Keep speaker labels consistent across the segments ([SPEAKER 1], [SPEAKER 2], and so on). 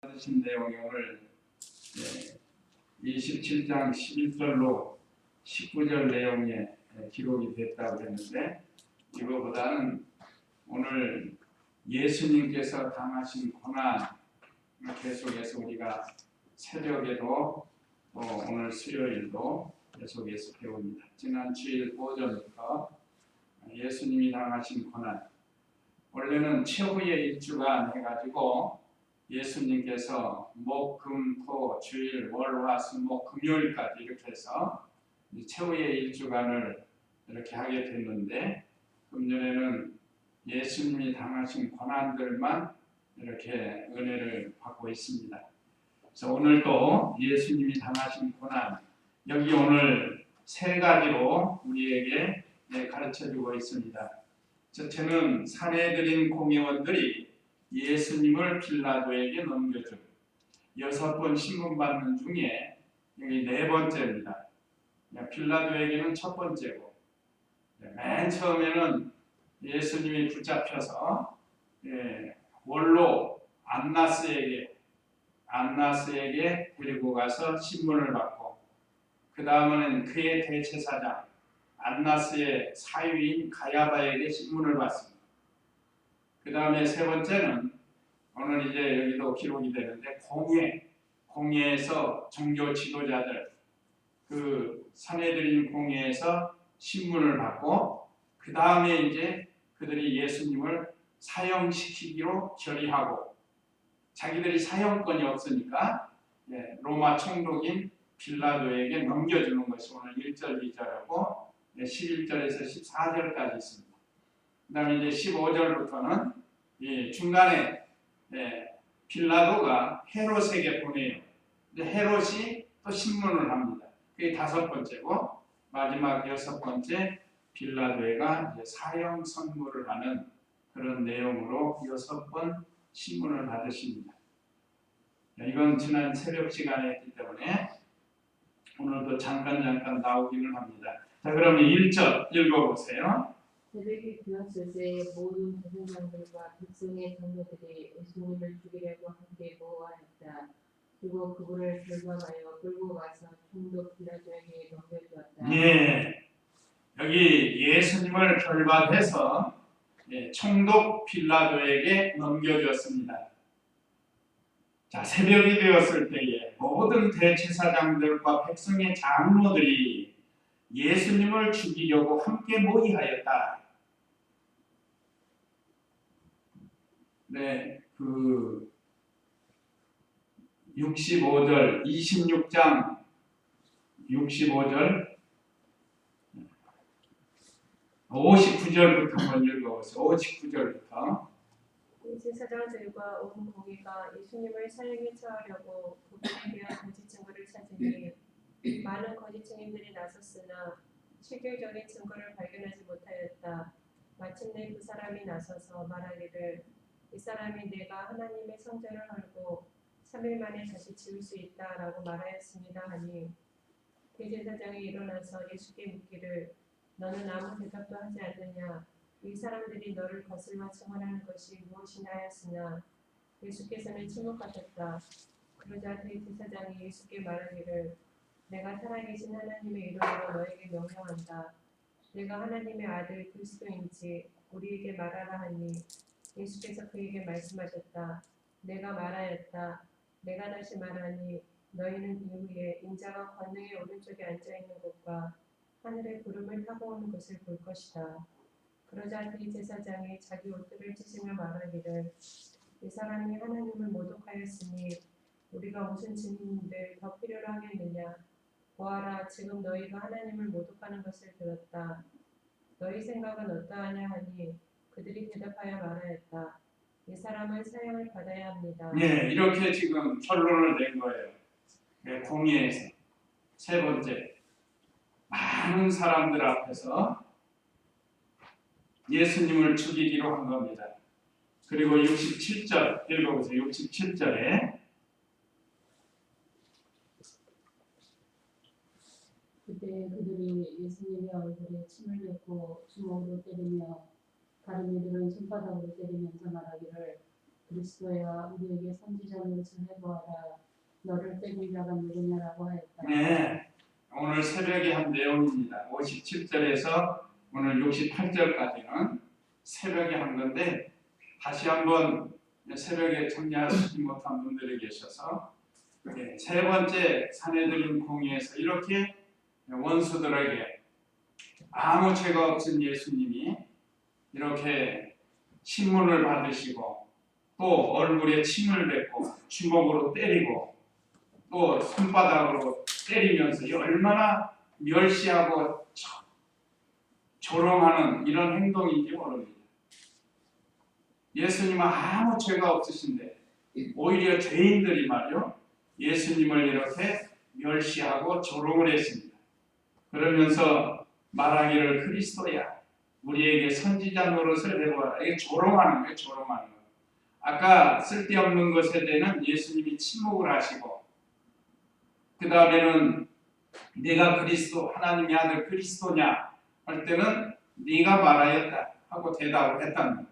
[SPEAKER 1] 받으신 내용이 오늘 27장 11절로 19절 내용에 기록이 됐다고 했는데, 이거보다는 오늘 예수님께서 당하신 고난 계속해서 우리가 새벽에도 또 오늘 수요일도 계속해서 배웁니다. 지난 주일 오전부터 예수님이 당하신 고난, 원래는 최후의 일주간 해가지고 예수님께서 목, 금, 토, 주일, 월, 화, 수, 목, 금요일까지 이렇게 해서 최후의 일주간을 이렇게 하게 됐는데, 금년에는 예수님이 당하신 고난들만 이렇게 은혜를 받고 있습니다. 그래서 오늘도 예수님이 당하신 고난, 여기 오늘 세 가지로 우리에게 가르쳐주고 있습니다. 첫째는 사내들인 공회원들이 예수님을 빌라도에게 넘겨준 6번 신문받는 중에 여기 4번째입니다. 빌라도에게는 첫 번째고, 맨 처음에는 예수님이 붙잡혀서 원로 안나스에게 데리고 가서 신문을 받고, 그 다음에는 그의 대제사장 안나스의 사위인 가야바에게 신문을 받습니다. 그 다음에 세 번째는 오늘 이제 여기도 기록이 되는데, 공회에서 종교 지도자들, 그 사내들인 공회에서 신문을 받고, 그 다음에 이제 그들이 예수님을 사형시키기로 결의하고, 자기들이 사형권이 없으니까 로마 총독인 빌라도에게 넘겨주는 것이 오늘 1절, 2절하고 11절에서 14절까지 있습니다. 그 다음에 이제 15절부터는 중간에 빌라도가 헤롯에게 보내요. 헤롯이 또 신문을 합니다. 그게 5번째고, 마지막 6번째 빌라도가 사형 선고를 하는 그런 내용으로 6번 신문을 받으십니다. 이건 지난 새벽 시간에 했기 때문에 오늘도 잠깐 나오기는 합니다. 자, 그러면 1절 읽어보세요.
[SPEAKER 2] 새벽이 되었을 때 모든 대제사장들과 백성의 장로들이 예수님을 죽이려고 함께 모아했다. 그리고 그분을 결박하여 끌고 가서 총독 빌라도에게 넘겨주었다.
[SPEAKER 1] 여기 예수님을 결박해서 총독 빌라도에게 넘겨주었습니다. 자, 새벽이 되었을 때에 모든 대제사장들과 백성의 장로들이 예수님을 죽이려고 함께 모이하였다. 그 65절, 26장 65절, 59절부터 한번 읽어보세요. 59절부터.
[SPEAKER 3] 제사장들과 온 공회가 예수님을 사형에 처하려고 그분에 대한 거짓 증거를 찾으니 많은 거짓 증인들이 나섰으나 실질적인 증거를 발견하지 못하였다. 마침내 그 사람이 나서서 말하기를, 이 사람이 내가 하나님의 성전을 헐고 3일 만에 다시 지을 수 있다라고 말하였습니다 하니, 대제사장이 일어나서 예수께 묻기를, 너는 아무 대답도 하지 않느냐? 이 사람들이 너를 거슬러 증언하는 것이 무엇이냐 하였으나 예수께서는 침묵하셨다. 그러자 대제사장이 예수께 말하기를, 내가 살아계신 하나님의 이름으로 너에게 명령한다. 내가 하나님의 아들 그리스도인지 우리에게 말하라 하니, 예수께서 그에게 말씀하셨다. 내가 말하였다. 내가 다시 말하니, 너희는 이후에 인자가 권능의 오른쪽에 앉아있는 곳과 하늘의 구름을 타고 오는 것을 볼 것이다. 그러자 대제사장이 자기 옷들을 찢으며 말하기를, 이 사람이 하나님을 모독하였으니 우리가 무슨 증인들 더 필요로 하겠느냐? 보아라, 지금 너희가 하나님을 모독하는 것을 들었다. 너희 생각은 어떠하냐 하니, 그들이 대답하여 말하였다. 이 사람은 사형을 받아야 합니다.
[SPEAKER 1] 이렇게 지금 결론을 낸 거예요. 공회에서 세 번째, 많은 사람들 앞에서 예수님을 죽이기로 한 겁니다. 그리고 67절 읽어보세요. 67절에
[SPEAKER 2] 그때 그들이 예수님의 얼굴에 침을 뱉고 주먹으로 때리며 다른 이들은 손바닥으로 때리면서 말하기를, 그리스도야 우리에게 선지자 노릇을 해보아라. 너를 때린 자가 누구냐라고 하였다.
[SPEAKER 1] 네, 오늘 새벽에 한 내용입니다. 57절에서 오늘 68절까지는 새벽에 한 건데 다시 한번 새벽에 참여하시지 못한 분들이 계셔서 세 번째 산헤드린 공의에서 이렇게 원수들에게 아무 죄가 없은 예수님이 이렇게 신문을 받으시고 또 얼굴에 침을 뱉고 주먹으로 때리고 또 손바닥으로 때리면서 얼마나 멸시하고 조롱하는 이런 행동인지 모릅니다. 예수님은 아무 죄가 없으신데 오히려 죄인들이 말이요 예수님을 이렇게 멸시하고 조롱을 했습니다. 그러면서 말하기를 그리스도야 우리에게 선지자 노릇을 해보아라. 이게 조롱하는 거예요. 조롱하는 거. 아까 쓸데없는 것에 대해서는 예수님이 침묵을 하시고 그 다음에는 네가 그리스도 하나님의 아들 그리스도냐 할 때는 네가 말하였다 하고 대답을 했다는 거예요.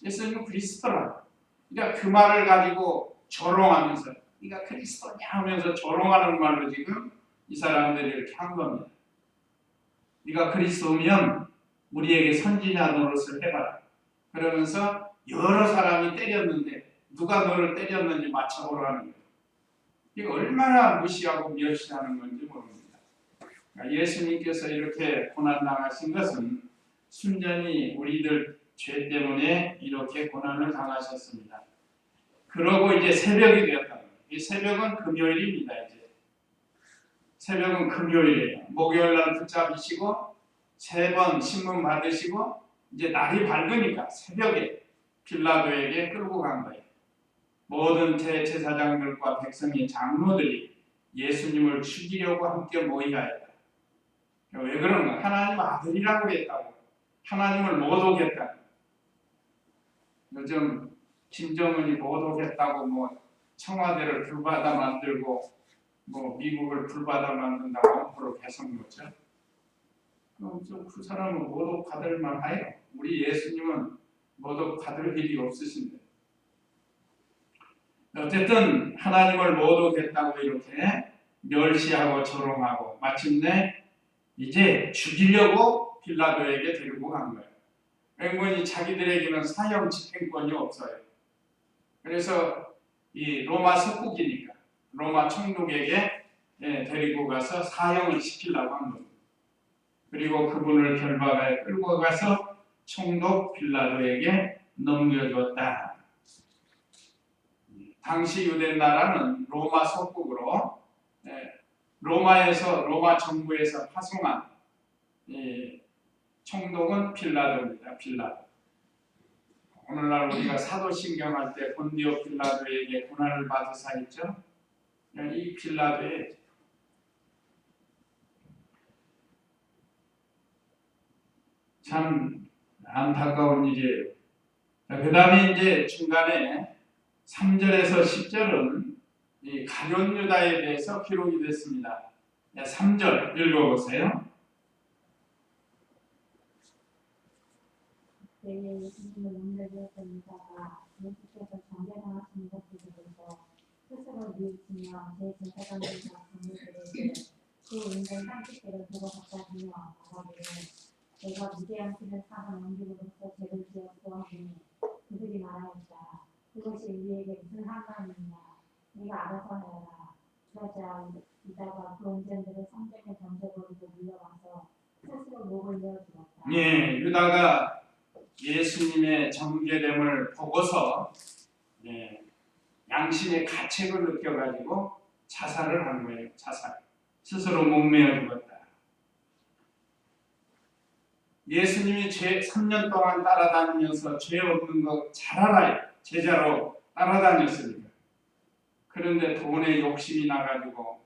[SPEAKER 1] 예수님은 그리스도라. 그러니까 그 말을 가지고 조롱하면서 네가 그리스도냐 하면서 조롱하는 말로 지금 이 사람들이 이렇게 한 겁니다. 네가 그리스도면 우리에게 선지자 노릇을 해봐라. 그러면서 여러 사람이 때렸는데 누가 너를 때렸는지 맞춰보라는 거예요. 이게 얼마나 무시하고 멸시하는 건지 모릅니다. 그러니까 예수님께서 이렇게 고난당하신 것은 순전히 우리들 죄 때문에 이렇게 고난을 당하셨습니다. 그러고 이제 새벽이 되었다. 이 새벽은 금요일입니다. 이제 새벽은 금요일이에요. 목요일날 붙잡히시고 세 번 신문 받으시고 이제 날이 밝으니까 새벽에 빌라도에게 끌고 간 거예요. 모든 제사장들과 백성의 장로들이 예수님을 죽이려고 함께 모이하였다. 왜 그런가? 하나님 아들이라고 했다고. 하나님을 모독했다. 요즘 김정은이 모독했다고 뭐 청와대를 불바다 만들고 뭐 미국을 불바다 만든다고 앞으로 계속 놓죠. 그럼 그 사람은 모독받을 만해요. 우리 예수님은 모독받을 일이 없으신데. 어쨌든 하나님을 모독했다고 이렇게 멸시하고 조롱하고 마침내 이제 죽이려고 빌라도에게 데리고 간 거예요. 왠지 자기들에게는 사형 집행권이 없어요. 그래서 이 로마 석국이니까 로마 총독에게 데리고 가서 사형을 시키려고 한 겁니다. 그리고 그분을 결박하여 끌고 가서 총독 빌라도에게 넘겨줬다. 당시 유대 나라는 로마 속국으로 로마에서 로마 정부에서 파송한 총독은 빌라도입니다. 빌라도. 오늘날 우리가 사도신경 할 때 본디오 빌라도에게 고난을 받으사 했죠. 이 빌라도에 참 안타까운 일이에요. 그 다음에 이제 중간에 3절에서 10절은 이 가룟 유다에 대해서 기록이 됐습니다. 3절 읽어보세요.
[SPEAKER 4] 예수님을 문제되었던 유다가 예수께서 정죄당하신 것에 대해서 스스로 뉘우치며 제사장들과 장로들에게 그 인생 30개를 두고 갖다 주며 말하기를 내가 무죄한 피를 사한 원주로서 죄를 지었소 하니 그들이 말하였다. 그것이 우리에게 무슨 상관이냐. 네가 알아서 해라. 그러자 유다가 그 온전들을 성전에 던져버리고 물러와서 스스로 목을 내어주었다.
[SPEAKER 1] 예, 유다가 예수님의 정죄됨을 보고서 양심의 가책을 느껴가지고 자살을 한 거예요. 자살. 스스로 목매어 죽었다. 예수님이 3년 동안 따라다니면서 죄 없는 거 잘 알아요. 제자로 따라다녔으니까. 그런데 돈에 욕심이 나가지고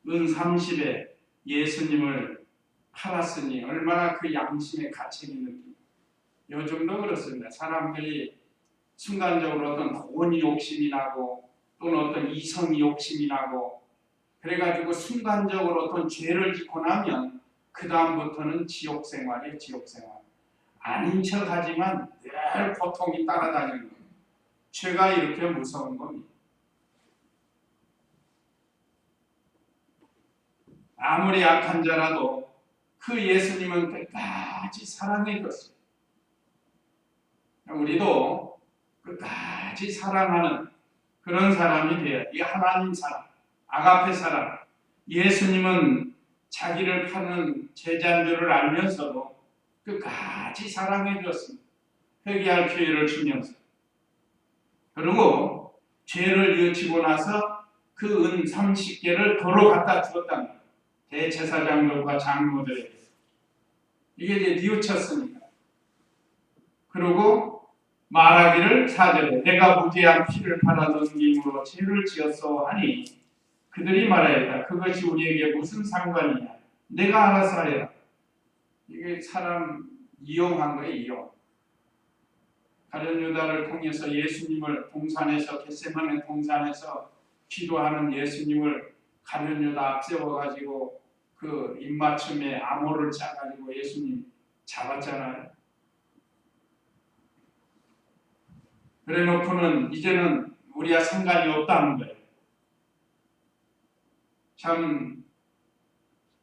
[SPEAKER 1] 은 30에 예수님을 팔았으니 얼마나 그 양심의 가책이 느끼고 요즘도 그렇습니다. 사람들이 순간적으로 어떤 돈이 욕심이 나고 또는 어떤 이성이 욕심이 나고 그래가지고 순간적으로 어떤 죄를 짓고 나면 그 다음부터는 지옥생활이에요. 지옥생활. 아닌 척하지만 늘 고통이 따라다니는 거예요. 죄가 이렇게 무서운 겁니다. 아무리 악한 자라도 그 예수님은 끝까지 사랑해 줬어요. 우리도 끝까지 사랑하는 그런 사람이 돼야 이 하나님 사랑, 아가페 사랑. 예수님은 자기를 파는 제자인 줄을 알면서도 끝까지 사랑해 주었습니다. 회개할 기회를 주면서. 그리고 죄를 뉘우치고 나서 그 은 30개를 도로 갖다 주었다는 거예요. 대제사장들과 장로들에게. 이게 이제 뉘우쳤으니까. 그리고 말하기를 4절에 내가 무죄한 피를 팔아 넘김으로 죄를 지었소 하니 그들이 말하였다. 그것이 우리에게 무슨 상관이냐. 내가 알아서 하여라. 이게 사람 이용한 거예요. 이용. 가룟 유다를 통해서 예수님을 동산에서 겟세마네 동산에서 기도하는 예수님을 가룟 유다 앞세워가지고 그 입맞춤에 암호를 짜가지고 예수님 잡았잖아요. 그래놓고는 이제는 우리와 상관이 없다는 거예요. 참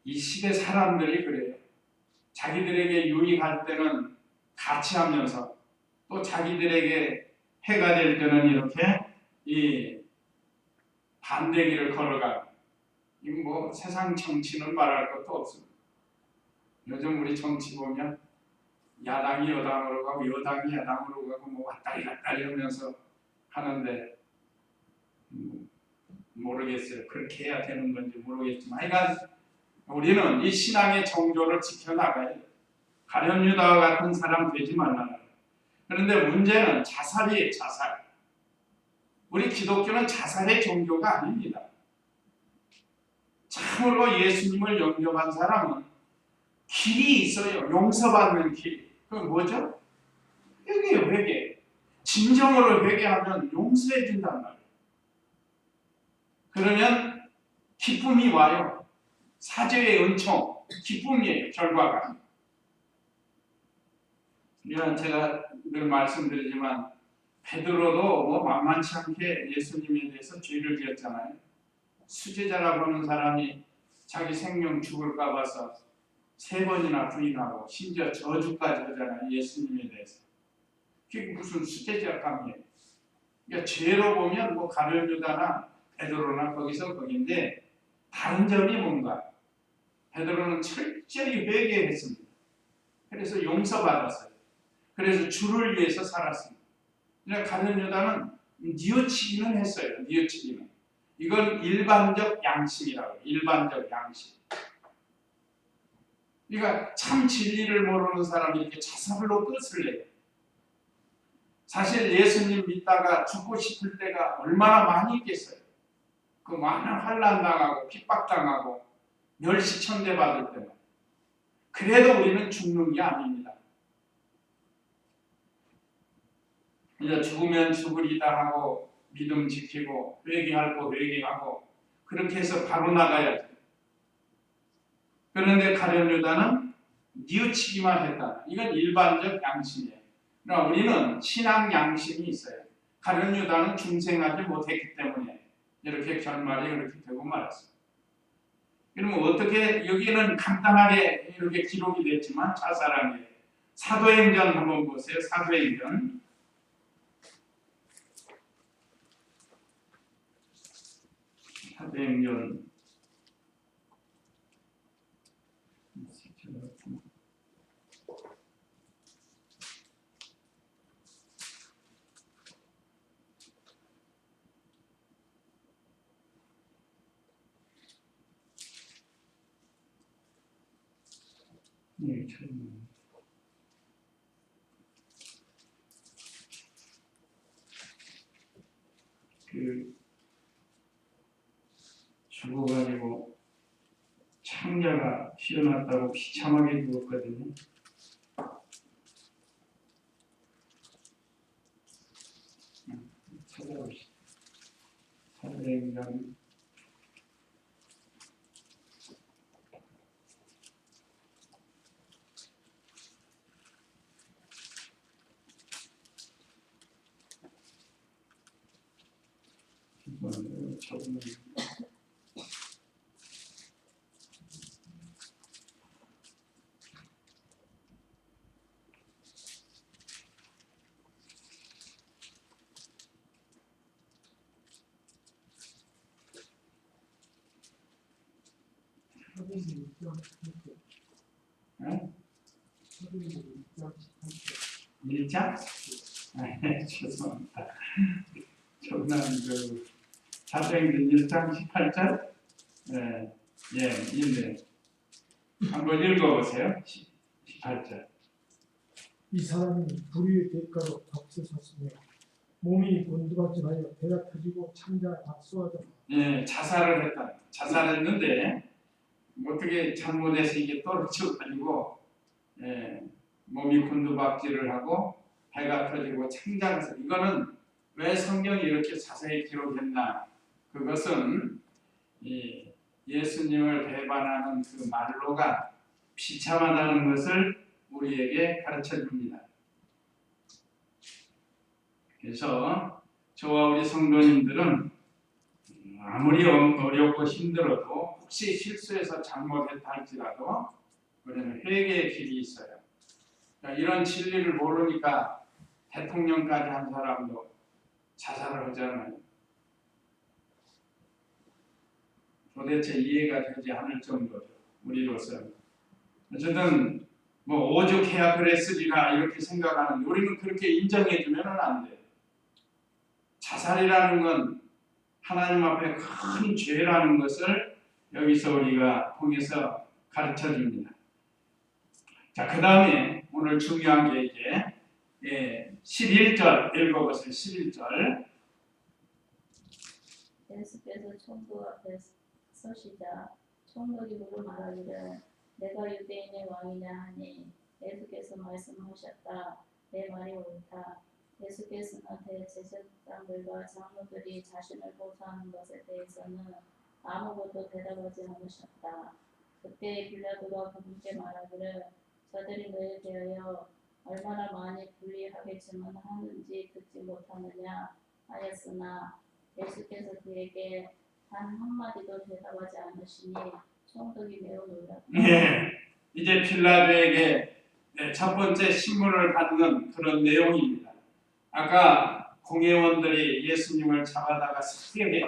[SPEAKER 1] 이 시대 사람들이 그래요. 자기들에게 유익할 때는 같이 하면서 또 자기들에게 해가 될 때는 이렇게 이 반대길을 걸어가고 이 뭐 세상 정치는 말할 것도 없습니다. 요즘 우리 정치 보면 야당이 여당으로 가고 여당이 야당으로 가고 뭐 왔다리 갔다리 하면서 하는데 모르겠어요. 그렇게 해야 되는 건지 모르겠지만 하여간 우리는 이 신앙의 정조를 지켜나가야 돼요. 가룟 유다와 같은 사람 되지 말라는 거예요. 그런데 문제는 자살이에요. 자살. 우리 기독교는 자살의 종교가 아닙니다. 참으로 예수님을 영접한 사람은 길이 있어요. 용서받는 길. 그건 뭐죠? 회개예요. 회개. 진정으로 회개하면 용서해 준단 말이에요. 그러면 기쁨이 와요. 사죄의 은총, 기쁨이에요. 결과가. 이런 제가 늘 말씀드리지만 베드로도 뭐 만만치 않게 예수님에 대해서 죄를 지었잖아요. 수제자라고 하는 사람이 자기 생명 죽을까 봐서 3번이나 부인하고 심지어 저주까지 하잖아요. 예수님에 대해서. 그게 무슨 수제자감이에요. 그러니까 죄로 보면 뭐 가룟 유다나 베드로나 거기서 거긴데 다른 점이 뭔가 베드로는 철저히 회개했습니다. 그래서 용서받았어요. 그래서 주를 위해서 살았습니다. 그러니까 가룟 유다는 뉘우치기는 했어요. 뉘우치기는. 이건 일반적 양심이라고. 일반적 양심. 그러니까 참 진리를 모르는 사람이 이렇게 자살로 끝을 내요. 사실 예수님 믿다가 죽고 싶을 때가 얼마나 많이 있겠어요. 그 많은 환난 당하고 핍박당하고 멸시천대 받을 때만. 그래도 우리는 죽는 게 아닙니다. 이제 죽으면 죽으리다 하고 믿음 지키고 회개할 거 회개하고 그렇게 해서 바로 나가야죠. 그런데 가룟 유다는 뉘우치기만 했다. 이건 일반적 양심이에요. 그러나 우리는 신앙 양심이 있어요. 가룟 유다는 중생하지 못했기 때문에 이렇게 결말이 그렇게 되고 말았습니다. 그러면 어떻게 여기는 간단하게 이렇게 기록이 됐지만 자살한 게 사도행전 한번 보세요. 사도행전. 사도행전 네, 죽어가지고 창자가 튀어났다고 비참하게 죽었거든요. 찾아보시죠. 사도행전 네? 1장? 죄송합니다. 저는 사도행전 1장 18절? 있네. 한번 읽어보세요. 18절.
[SPEAKER 5] 이 사람이 불의의 대가로 값을 샀으며 몸이 곤두박질하여 배가 터지고 창자에 박수하더라.
[SPEAKER 1] 자살을 했다. 자살했는데 어떻게 잘못해서 이게 떨어져가지고 몸이 곤두박질을 하고 배가 터지고 창자에서 이거는 왜 성경이 이렇게 자세히 기록했나? 그것은 예수님을 배반하는 그 말로가 비참하다는 것을 우리에게 가르쳐 줍니다. 그래서 저와 우리 성도님들은 아무리 어렵고 힘들어도 혹시 실수해서 잘못했다 할지라도 우리는 회개의 길이 있어요. 그러니까 이런 진리를 모르니까 대통령까지 한 사람도 자살을 하잖아요. 도대체 이해가 되지 않을 정도죠. 우리로서는. 어쨌든 오죽해야 그랬으리라 이렇게 생각하는데 우리는 그렇게 인정해주면 안 돼요. 자살이라는 건 하나님 앞에 큰 죄라는 것을 여기서 우리가 통해서 가르쳐 줍니다. 자, 그 다음에 오늘 중요한 게 이제 11절 읽어보세요. 11절.
[SPEAKER 2] 예수께서 총독 앞에 서시자 총독이 물어 말하기를 내가 유대인의 왕이냐 하니 예수께서 말씀하셨다. 내 말이 옳다. 예수께서는 대제사장들과 장로들이 자신을 고소하는 것에 대해서는 아무것도 대답하지 않으셨다. 그때 빌라도가 그분께 말하기를 저들이 너에 대하여 얼마나 많이 불리하게 증언하는지 듣지 못하느냐 하였으나 예수께서 그에게 단 한마디도 대답하지 않으시니 총독이 매우 놀랐다.
[SPEAKER 1] 이제 빌라도에게 첫 번째 신문을 받는 그런 내용입니다. 아까 공회원들이 예수님을 잡아다가 세게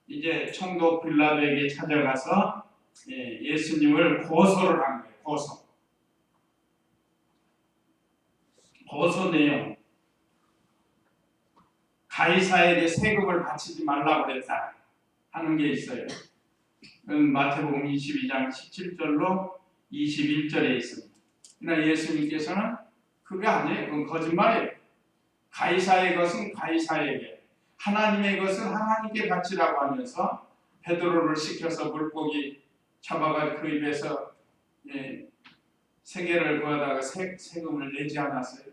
[SPEAKER 1] 이제 총독 빌라도에게 찾아가서 예수님을 고소를 한 거예요. 고소 내용. 가이사에게 세금을 바치지 말라고 그랬다 하는 게 있어요. 마태복음 22장 17절로 21절에 있습니다. 그러나 예수님께서는 그게 아니에요. 그건 거짓말이에요. 가이사의 것은 가이사에게, 하나님의 것은 하나님께 바치라고 하면서 베드로를 시켜서 물고기 잡아가 그 입에서 세계를 구하다가 세금을 내지 않았어요.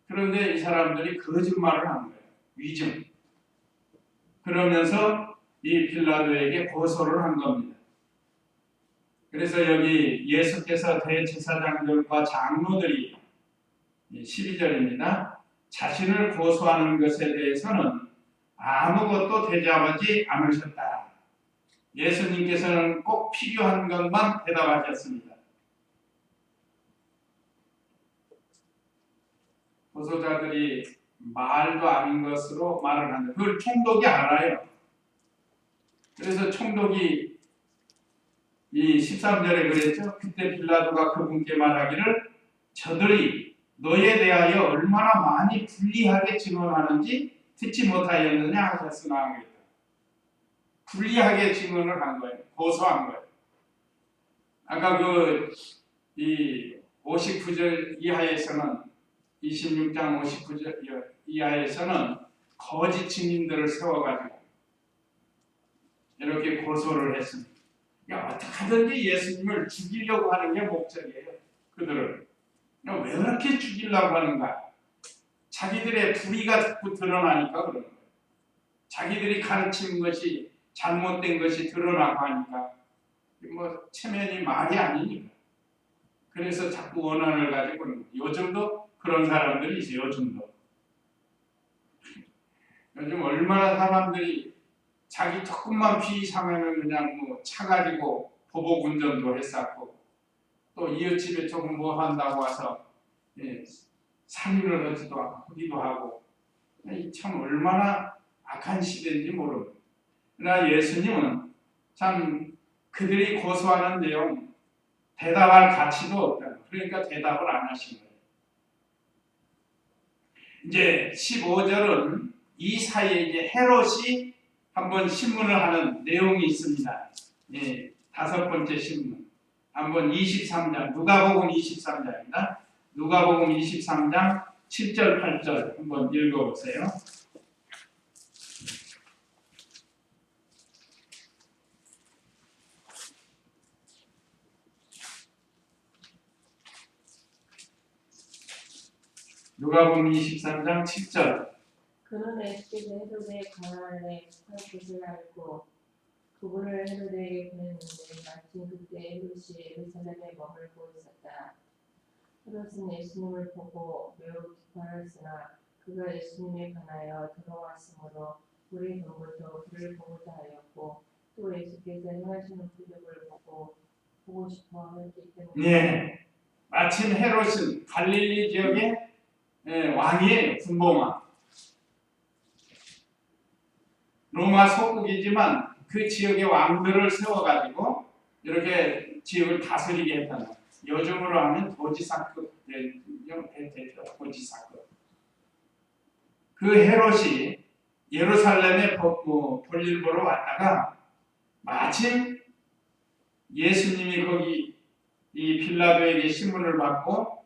[SPEAKER 1] 그런데 이 사람들이 거짓말을 한 거예요. 위증. 그러면서 이 빌라도에게 고소를 한 겁니다. 그래서 여기 예수께서 대제사장들과 장로들이 12절입니다. 자신을 고소하는 것에 대해서는 아무것도 대답하지 않으셨다. 예수님께서는 꼭 필요한 것만 대답하셨습니다. 고소자들이 말도 아닌 것으로 말을 하는데 그걸 총독이 알아요. 그래서 총독이 이 13절에 그랬죠. 그때 빌라도가 그분께 말하기를 저들이 너에 대하여 얼마나 많이 불리하게 증언하는지 듣지 못하였느냐 하셨으나 그랬다. 불리하게 증언을 한 거예요. 고소한 거예요. 아까 이 59절 이하에서는 26장 59절 이하에서는 거짓 증인들을 세워가지고 이렇게 고소를 했습니다. 어떻게 하든지 예수님을 죽이려고 하는 게 목적이에요. 그들은 왜 그렇게 죽이려고 하는가? 자기들의 불의가 자꾸 드러나니까 그러는 거예요. 자기들이 가르친 것이 잘못된 것이 드러나고 하니까 체면이 말이 아니니까. 그래서 자꾸 원한을 가지고 요즘도 그런 사람들이 있어요. 요즘 얼마나 사람들이 자기 조금만 비상하면 그냥 차 가지고 보복 운전도 했었고 또 이웃집에 조금 뭐 한다고 와서 살인을 하기도 하고 참 얼마나 악한 시대인지 모릅니다. 그러나 예수님은 참 그들이 고소하는 내용 대답할 가치도 없다. 그러니까 대답을 안 하신 거예요. 이제 15절은 이 사이에 이제 헤롯이 한번 신문을 하는 내용이 있습니다. 예, 5번째 신문. 한번 23장, 누가복음 23장입니다. 누가복음 23장 7절, 8절 한번 읽어보세요. 누가복음 23장 7절.
[SPEAKER 3] 그는 에스겔 헤롯의 관할에 속할 것을 알고 그분을 헤롯에게 보냈는데 마침 그때 헤롯이 예루살렘에 머물고 있었다. 헤롯은 예수님을 보고 매우 기뻐하였으나 그가 예수님에 관하여 들어왔으므로 우리 경고도 그를 보고자 하였고 또 예수께서 행하시는 표적을 보고 싶어 하였기 때문에
[SPEAKER 1] 예, 마침 헤롯은 갈릴리 지역의 왕이에요. 군봉왕. 로마 속국이지만 그 지역의 왕들을 세워가지고 이렇게 지역을 다스리게 했다는 거예요. 요즘으로 하면 도지사급, 대표 도지사급. 그 헤롯이 예루살렘에 볼일 보러 왔다가 마침 예수님이 거기 이 빌라도에게 신문을 받고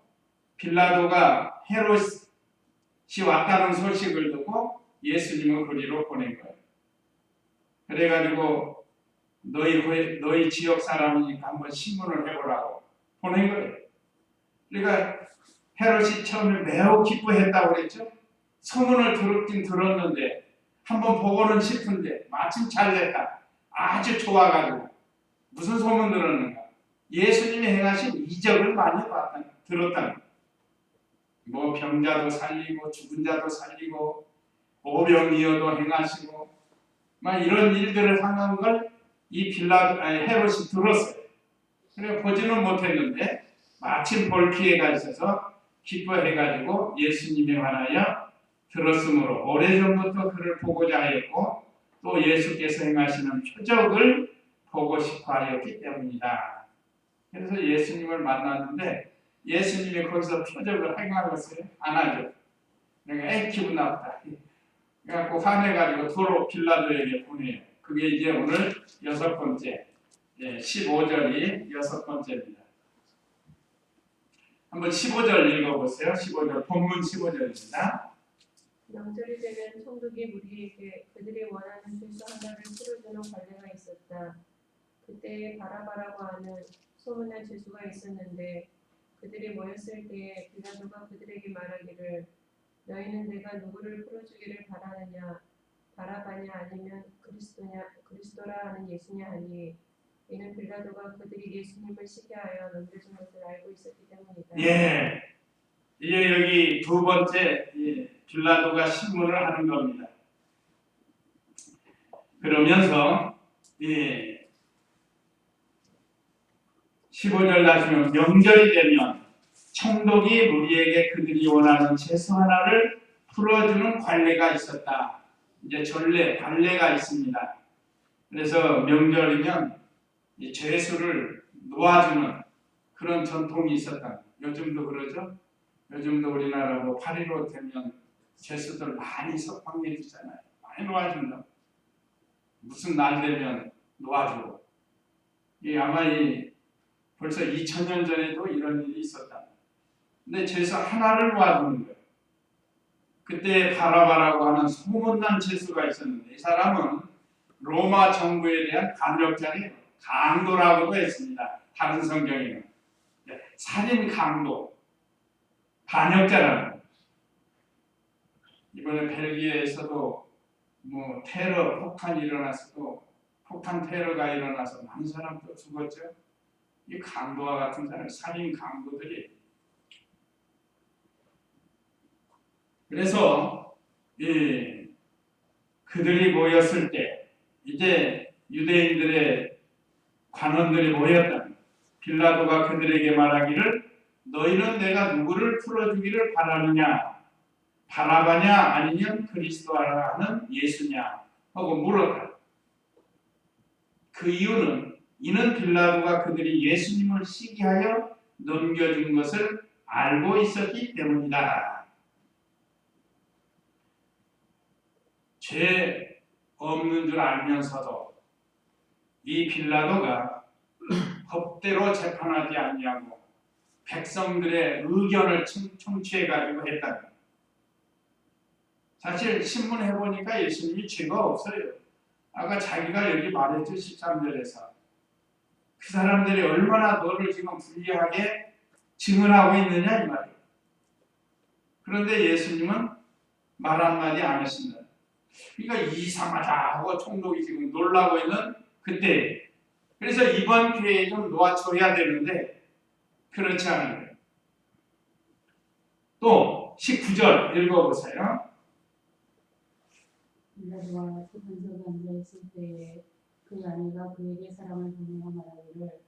[SPEAKER 1] 빌라도가 헤롯이 왔다는 소식을 듣고 예수님을 거리로 보낸 거예요. 그래가지고 너희 지역 사람이니까 한번 신문을 해보라고 보낸 거예요. 그러니까 헤롯이 처음에 매우 기뻐했다고 그랬죠. 소문을 들었긴 들었는데 한번 보고는 싶은데 마침 잘 됐다. 아주 좋아가지고 무슨 소문 들었는가? 예수님이 행하신 이적을 많이 들었다는 거예요. 뭐 병자도 살리고 죽은 자도 살리고 오병이어도 행하시고 막 이런 일들을 하는 걸 이 헤롯이 들었어요. 그래 보지는 못했는데 마침 볼 기회가 있어서 기뻐해가지고 예수님에 관하여 들었으므로 오래전부터 그를 보고자 하였고 또 예수께서 행하시는 표적을 보고 싶어 하였기 때문이다. 그래서 예수님을 만났는데 예수님이 거기서 표적을 행하겠어요? 안 하죠. 내가 기분 나쁘다. 그래갖고 화내가지고 도로 빌라도에게 보내요. 그게 이제 오늘 6번째, 15절이 6번째입니다. 한번 15절 읽어보세요. 15절, 본문 15절입니다.
[SPEAKER 3] 명절이 되면 총독이 무리에게 그들이 원하는 죄수 하나를 풀어주는 관례가 있었다. 그때 바라바라고 하는 소문난 죄수가 있었는데 그들이 모였을 때에 빌라도가 그들에게 말하기를 너희는 내가 누구를 풀어주기를 바라느냐 바라바냐 아니면 그리스도라 하는 예수냐 하니 이는 빌라도가 그들이 예수님을 시기하여 넘겨준 것을 알고 있었기 때문이다.
[SPEAKER 1] 예, 이제 여기 두 번째 빌라도가 신문을 하는 겁니다. 그러면서 15절 나시면 명절이 되면 총독이 무리에게 그들이 원하는 죄수 하나를 풀어주는 관례가 있었다. 이제 전례, 관례가 있습니다. 그래서 명절이면 이 죄수를 놓아주는 그런 전통이 있었다. 요즘도 그러죠? 요즘도 우리나라 뭐 8.15 되면 죄수들 많이 석방해 주잖아요. 많이 놓아준다. 무슨 날 되면 놓아주고. 아마 벌써 2000년 전에도 이런 일이 있었다. 근데 죄수 하나를 놓아주는 거예요. 그때 바라바라고 하는 소문난 죄수가 있었는데 이 사람은 로마 정부에 대한 반역자예요. 강도라고도 했습니다. 다른 성경에는 살인 강도, 반역자라는 거예요. 이번에 벨기에에서도 뭐 테러 폭탄이 일어났어도 폭탄 테러가 일어나서 많은 사람도 죽었죠. 이 강도와 같은 사람, 살인 강도들이. 그래서 그들이 모였을 때 이제 유대인들의 관원들이 모였다. 빌라도가 그들에게 말하기를 너희는 내가 누구를 풀어주기를 바라느냐 바라바냐 아니면 그리스도라 하는 예수냐 하고 물었다. 그 이유는 이는 빌라도가 그들이 예수님을 시기하여 넘겨준 것을 알고 있었기 때문이다. 죄 없는 줄 알면서도 이 빌라도가 법대로 재판하지 아니하고 백성들의 의견을 청취해가지고 했다. 사실 신문해 보니까 예수님이 죄가 없어요. 아까 자기가 여기 말했죠. 13절에서 그 사람들이 얼마나 너를 지금 불리하게 증언하고 있느냐 이 말이에요. 그런데 예수님은 말 한마디 안 하신다. 그러니까 이상하다 하고 총독이 지금 놀라고 있는 그때, 그래서 이번 기회에 좀 놓아줘야 되는데 그렇지 않은 거예요. 또 19절 읽어보세요.
[SPEAKER 2] 빌라도가 그 반석에 앉아있을 때에 그 아내가 그에게 사람을 보내어 말하기를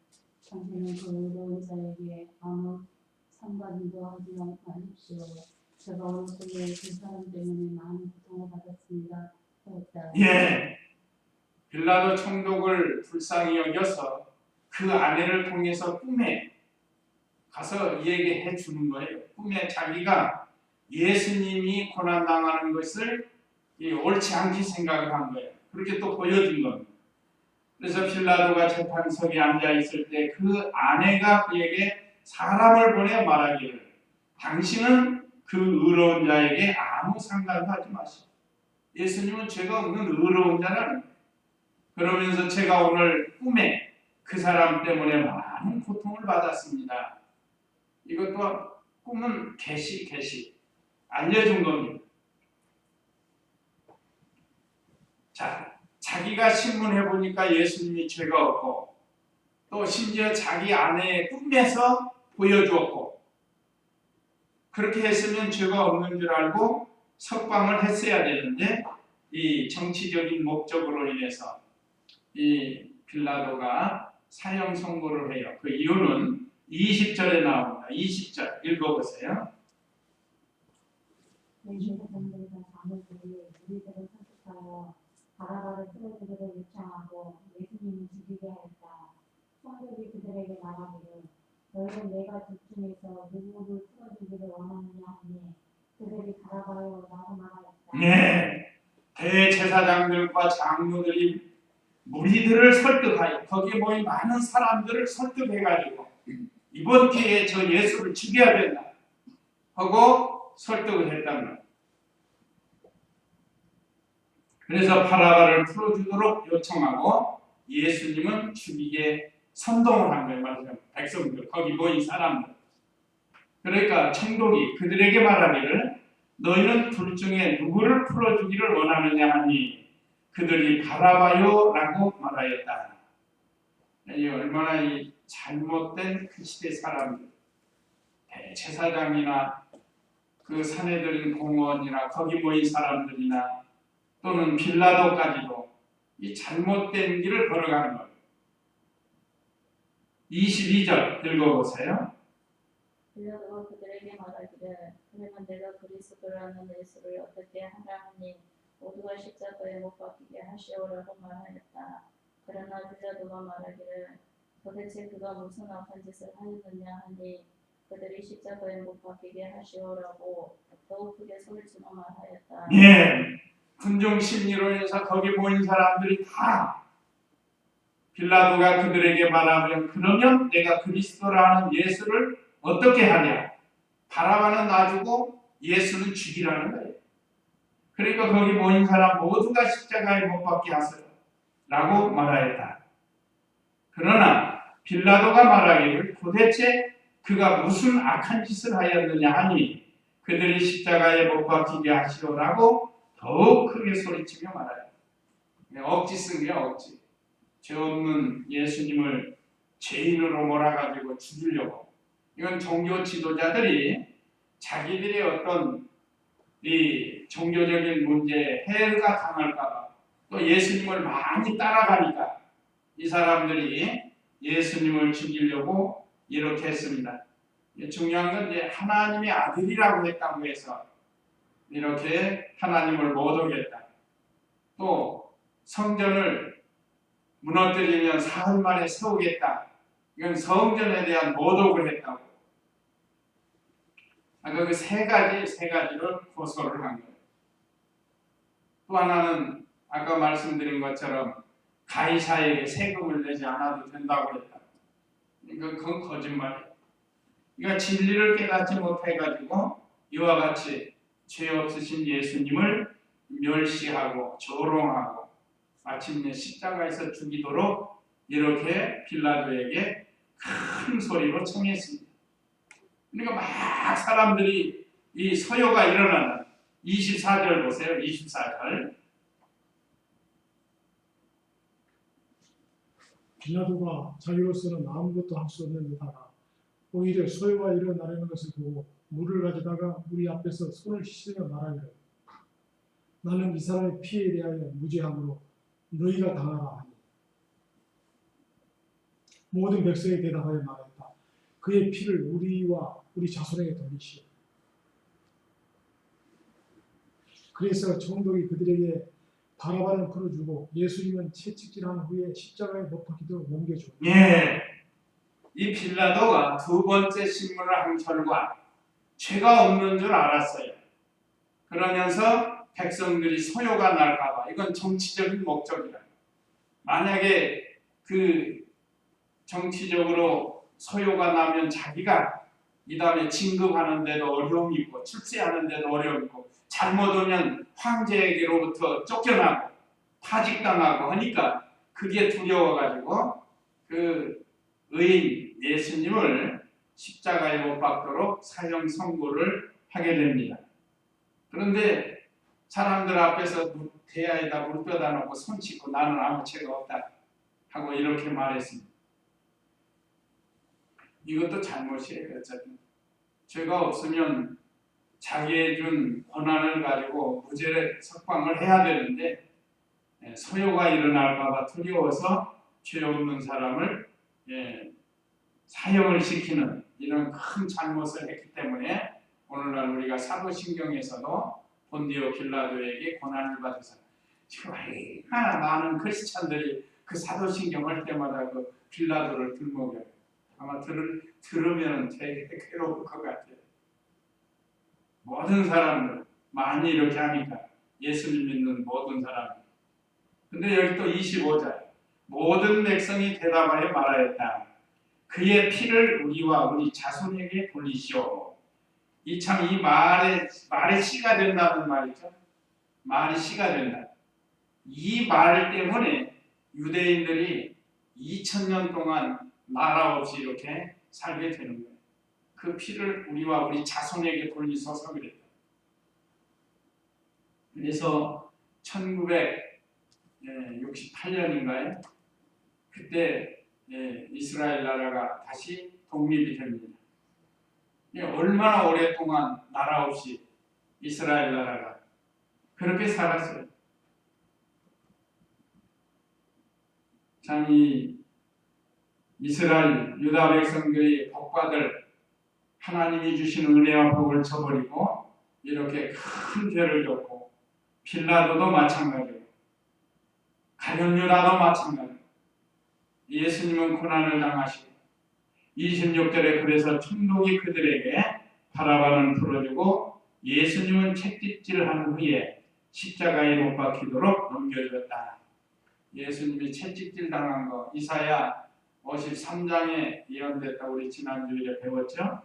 [SPEAKER 2] 당신은 그 의로운 자에게 아무 상관도 하지 마십시오. 제가 오늘 밤에 그 사람 때문에 많은 고통을 받았습니다. 하였다.
[SPEAKER 1] 예, 빌라도 총독을 불쌍히 여겨서 그 아내를 통해서 꿈에 가서 얘기해 주는 거예요. 꿈에 자기가 예수님이 고난당하는 것을 옳지 않게 생각을 한 거예요. 그렇게 또 보여준 겁니다. 그래서 빌라도가 재판석에 앉아 있을 때 그 아내가 그에게 사람을 보내 말하기를 당신은 그 의로운 자에게 아무 상관도 하지 마시오. 예수님은 죄가 없는 의로운 자라는 거예요. 그러면서 제가 오늘 꿈에 그 사람 때문에 많은 고통을 받았습니다. 이것도 꿈은 계시 알려준 겁니다. 자, 자기가 신문해 보니까 예수님이 죄가 없고 또 심지어 자기 아내의 꿈에서 보여주었고 그렇게 했으면 죄가 없는 줄 알고 석방을 했어야 되는데 이 정치적인 목적으로 인해서 이 빌라도가 사형 선고를 해요. 그 이유는 20절에 나옵니다. 20절 읽어보세요.
[SPEAKER 4] 대제사장들과 장로들이 우리들을 설득하여 바라바를 풀어주기를 요청하고 예수님을 죽이게 하였다. 총독이 그들에게 말하기를 너희는 내가 둘 중에서 누구를 풀어주기를 원하느냐 하니 그들이 바라바요라고 말하였다.
[SPEAKER 1] 네, 대제사장들과 장로들이 무리들을 설득하여 거기에 모인 많은 사람들을 설득해가지고 이번 기회에 저 예수를 죽여야 된다 하고 설득을 했단 말이에요. 그래서 바라바를 풀어주도록 요청하고 예수님은 죽이게 선동을 한 거예요. 말하자면 백성들, 거기 모인 사람들. 그러니까 총독이 그들에게 말하기를 너희는 둘 중에 누구를 풀어주기를 원하느냐 하니 그들이 바라바요라고 말하였다. 이 얼마나 이 잘못된 그 시대 사람들, 대제사장이나 그 산에 들인 공원이나 거기 모인 사람들이나 또는 빌라도까지도 이 잘못된 길을 걸어가는 거예요. 22절 읽어보세요.
[SPEAKER 6] 빌라도가 그들에게 말하기를 그러면 내가 그리스도라는 예수를 어떻게 하라 하니 모두가 십자가에 못 박히게 하시오라고 말하였다. 그러나 빌라도가 말하기를 도대체 그가 무슨 악한 짓을 하였느냐 하니 그들이 십자가에 못 박히게 하시오라고 더욱 크게 소리치며 말하였다.
[SPEAKER 1] 예, 군중 심리로 해서 거기 모인 사람들이 다 빌라도가 그들에게 말하면 그러면 내가 그리스도라는 예수를 어떻게 하냐? 바라바는 놔주고 예수는 죽이라는 거예요. 그러니까 거기 모인 사람 모두가 십자가에 못 박게 하소서 라고 말하였다. 그러나 빌라도가 말하기를 도대체 그가 무슨 악한 짓을 하였느냐 하니 그들이 십자가에 못 박히게 하시오라고 더욱 크게 소리치며 말하였다. 억지 쓴 게 억지. 죄 없는 예수님을 죄인으로 몰아가지고 죽이려고. 이건 종교 지도자들이 자기들의 어떤 이 종교적인 문제에 해가 당할까봐 또 예수님을 많이 따라가니까 이 사람들이 예수님을 죽이려고 이렇게 했습니다. 중요한 건 이제 하나님의 아들이라고 했다고 해서 이렇게 하나님을 못 오겠다. 또 성전을 무너뜨리면 사흘 만에 세우겠다. 이건 성전에 대한 모독을 했다고. 아까 그 세 가지를 고소를 한 거예요. 또 하나는 아까 말씀드린 것처럼 가이사에게 세금을 내지 않아도 된다고 했다. 그건 거짓말이에요. 그러니까 진리를 깨닫지 못해가지고 이와 같이 죄 없으신 예수님을 멸시하고 조롱하고 마침내 십자가에서 죽이도록 이렇게 빌라도에게 큰 소리로 청했습니다. 그러니까 막 사람들이 이 서요가 일어나는 24절 보세요. 24절.
[SPEAKER 5] 빌라도가 자기로서는 아무것도 할 수 없는 듯하다. 오히려 소요가 일어나려는 것을 보고 물을 가져다가 우리 앞에서 손을 씻으며 말하기를 나는 이 사람의 피에 대하여 무죄함으로 너희가 당하라 하니 모든 백성이 대답하여 말했다. 그의 피를 우리와 우리 자손에게 돌리시오. 그래서 총독이 그들에게 바라바는 풀어주고 예수님은 채찍질한 후에 십자가에 못 박히도록 넘겨주고.
[SPEAKER 1] 예, 이 빌라도가 두 번째 신문을 한 결과 죄가 없는 줄 알았어요. 그러면서 백성들이 소요가 날까봐 이건 정치적인 목적이다. 만약에 그 정치적으로 소요가 나면 자기가 이 다음에 진급하는 데도 어려움이 있고 출세하는 데도 어려움이 있고 잘못 오면 황제에게로부터 쫓겨나고 파직당하고 하니까 그게 두려워가지고 그 의인 예수님을 십자가에 못 박도록 사형 선고를 하게 됩니다. 그런데 사람들 앞에서 대야에다 물 떠다 놓고 손 씻고 나는 아무 죄가 없다 하고 이렇게 말했습니다. 이것도 잘못이에요. 어쨌든 죄가 없으면 자기의 준 권한을 가지고 무죄 석방을 해야 되는데 소요가 일어날까 봐 두려워서 죄 없는 사람을 사형을 시키는 이런 큰 잘못을 했기 때문에 오늘날 우리가 사도신경에서도 본디오 빌라도에게 고난을 받으사 지금 얼마나 많은 크리스찬들이 그 사도신경 할 때마다 그 빌라도를 들먹여요. 아마 들으면 되게 괴로울 것 같아요. 모든 사람들 많이 이렇게 하니까 예수님 믿는 모든 사람들. 근데 여기 또 25절 모든 백성이 대답하여 말하였다. 그의 피를 우리와 우리 자손에게 돌리시오. 이 말에 씨가 된다는 말이죠. 말이 씨가 된다. 이 말 때문에 유대인들이 2000년 동안 나라 없이 이렇게 살게 되는 거예요. 그 피를 우리와 우리 자손에게 돌리소서 그랬다. 그래서 1968년인가요? 그때 이스라엘 나라가 다시 독립이 됩니다. 얼마나 오랫동안 나라 없이 이스라엘 나라가 그렇게 살았어요. 참 이 이스라엘 유다 백성들이 복받을 하나님이 주신 은혜와 복을 저버리고 이렇게 큰 죄를 졌고 빌라도도 마찬가지고 가룟 유다도 마찬가지고 예수님은 고난을 당하시고 26절에 그래서 총독이 그들에게 바라바는 풀어주고 예수님은 채찍질한 후에 십자가에 못 박히도록 넘겨주었다. 예수님이 채찍질 당한 거 이사야 53장에 예언됐다고 우리 지난주에 배웠죠.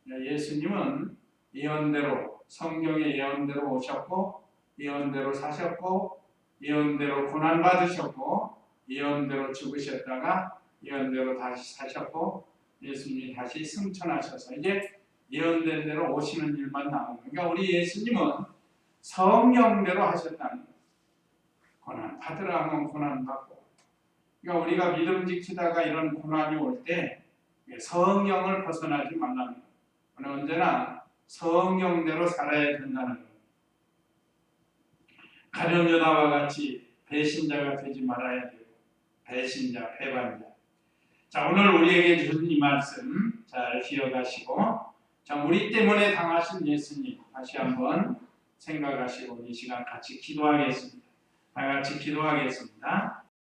[SPEAKER 1] 예수님은 예언대로 성경의 예언대로 오셨고 예언대로 사셨고 예언대로 고난받으셨고 예언대로 죽으셨다가 예언대로 다시 사셨고 예수님이 다시 승천하셔서 이제 예언된 대로 오시는 일만 남은 거예요. 그러니까 우리 예수님은 성령대로 하셨다는 거예요. 고난 받으라 하면 고난 받고 그러니까 우리가 믿음 지키다가 이런 고난이 올 때 성령을 벗어나지 말라는 거예요. 언제나 성령대로 살아야 된다는 거예요. 가룟 유다와 같이 배신자가 되지 말아야 되고 배신자, 배반자. 자, 오늘 우리에게 주신 이 말씀 잘 기억하시고 자, 우리 때문에 당하신 예수님 다시 한번 생각하시고 이 시간 같이 기도하겠습니다. 다 같이 기도하겠습니다.